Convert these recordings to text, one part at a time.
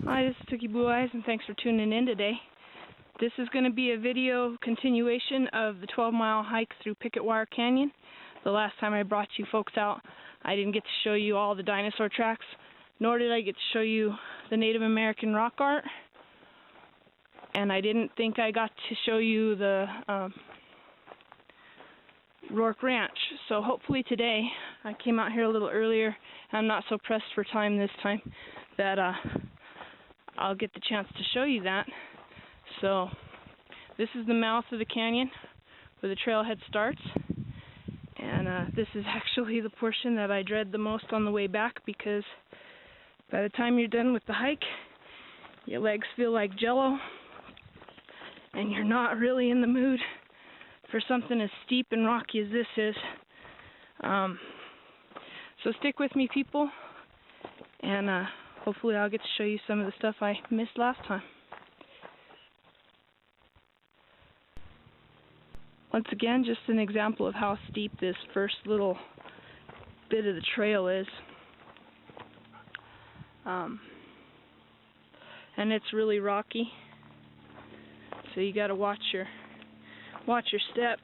Hi, this is Tookie Blue Eyes, and thanks for tuning in today. This is going to be a video continuation of the 12-mile hike through Picketwire Canyon. The last time I brought you folks out, I didn't get to show you all the dinosaur tracks, nor did I get to show you the Native American rock art, and I didn't think I got to show you the Rourke Ranch. So hopefully today, I came out here a little earlier, and I'm not so pressed for time this time, that I'll get the chance to show you that. So this is the mouth of the canyon where the trailhead starts, and this is actually the portion that I dread the most on the way back, because by the time you're done with the hike, your legs feel like jello and you're not really in the mood for something as steep and rocky as this is. So stick with me, people, and hopefully I'll get to show you some of the stuff I missed last time. Once again, just an example of how steep this first little bit of the trail is. And it's really rocky, so you got to watch your step.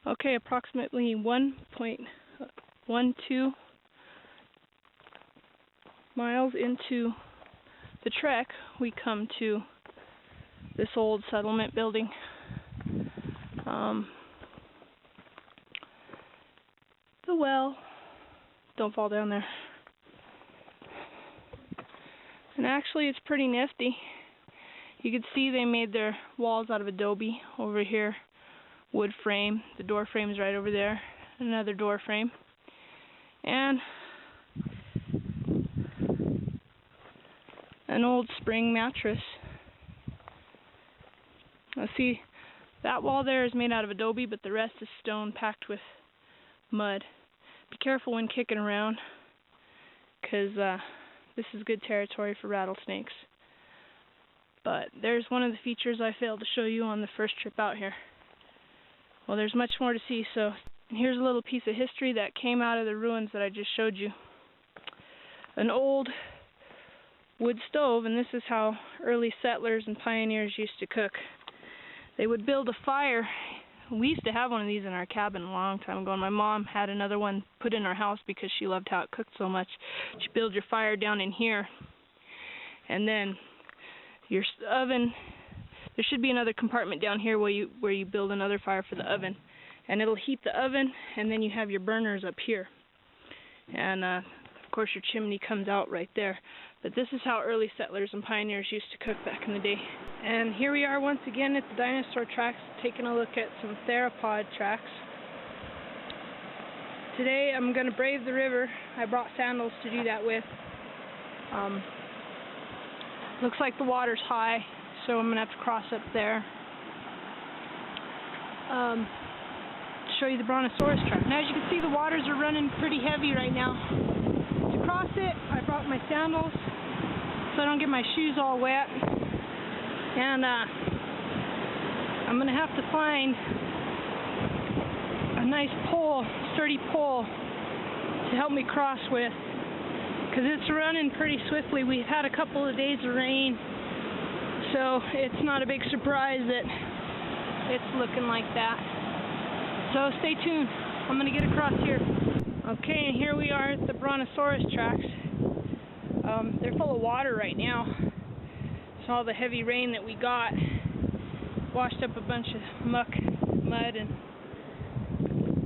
Okay, approximately 1.12 miles into the trek, we come to this old settlement building. The well, don't fall down there. And actually it's pretty nifty. You can see they made their walls out of adobe. Over here, wood frame. The door frame's right over there. Another door frame. And an old spring mattress. Now see, that wall there is made out of adobe, but the rest is stone packed with mud. Be careful when kicking around, because this is good territory for rattlesnakes. But there's one of the features I failed to show you on the first trip out here. Well, there's much more to see, so here's a little piece of history that came out of the ruins that I just showed you. An old wood stove, and this is how early settlers and pioneers used to cook. They would build a fire. We used to have one of these in our cabin a long time ago, and my mom had another one put in our house because she loved how it cooked so much. She'd build your fire down in here, and then your oven, there should be another compartment down here where you build another fire for the oven, and it'll heat the oven, and then you have your burners up here, and of course your chimney comes out right there. But this is how early settlers and pioneers used to cook back in the day. And here we are once again at the dinosaur tracks, taking a look at some theropod tracks. Today I'm going to brave the river. I brought sandals to do that with. Looks like the water's high, so I'm going to have to cross up there. Show you the brontosaurus track. Now as you can see, the waters are running pretty heavy right now. To cross it, I brought my sandals so I don't get my shoes all wet. And I'm going to have to find a nice pole, sturdy pole, to help me cross with, because it's running pretty swiftly. We've had a couple of days of rain, so it's not a big surprise that it's looking like that. So stay tuned. I'm going to get across here. Okay, and here we are at the brontosaurus tracks. They're full of water right now. So all the heavy rain that we got washed up a bunch of muck, mud,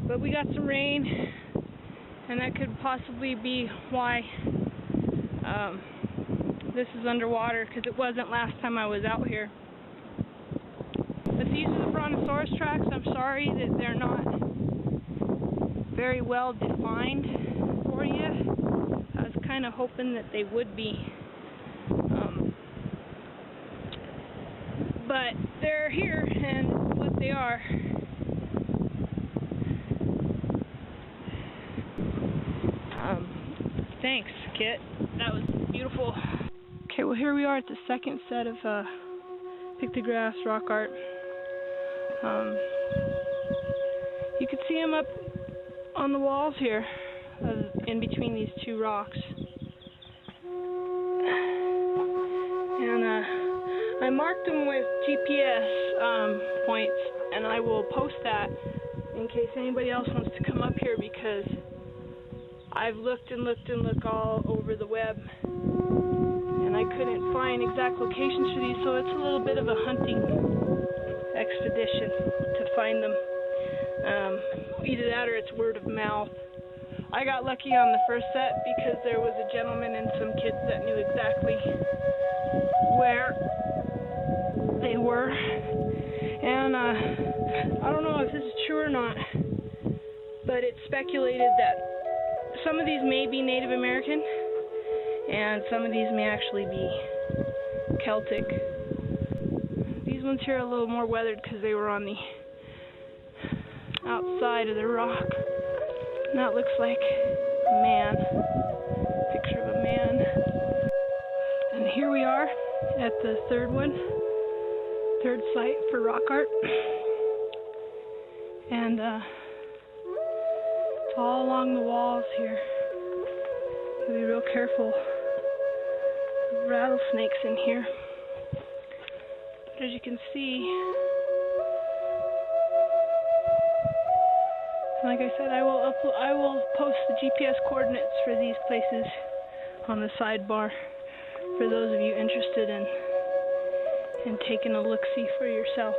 but we got some rain, and that could possibly be why this is underwater, because it wasn't last time I was out here. But these are the brontosaurus tracks. I'm sorry that they're not very well defined for you. I was kind of hoping that they would be. But they're here, and what they are. Thanks, Kit. That was beautiful. Okay, well here we are at the second set of pictographs, rock art. You can see them up on the walls here in between these two rocks. And I marked them with GPS points, and I will post that in case anybody else wants to come up here, because I've looked and looked and looked all over the web, and I couldn't find exact locations for these, so it's a little bit of a hunting expedition to find them. Either that or it's word of mouth. I got lucky on the first set because there was a gentleman and some kids that knew exactly where they were. And I don't know if this is true or not, but it's speculated that some of these may be Native American and some of these may actually be Celtic. These ones here are a little more weathered because they were on the outside of the rock. And that looks like a man. Picture of a man. And here we are at the third site for rock art. And it's all along the walls here. Be real careful. There's rattlesnakes in here. But as you can see, like I said, I will post the GPS coordinates for these places on the sidebar for those of you interested in taking a look-see for yourself.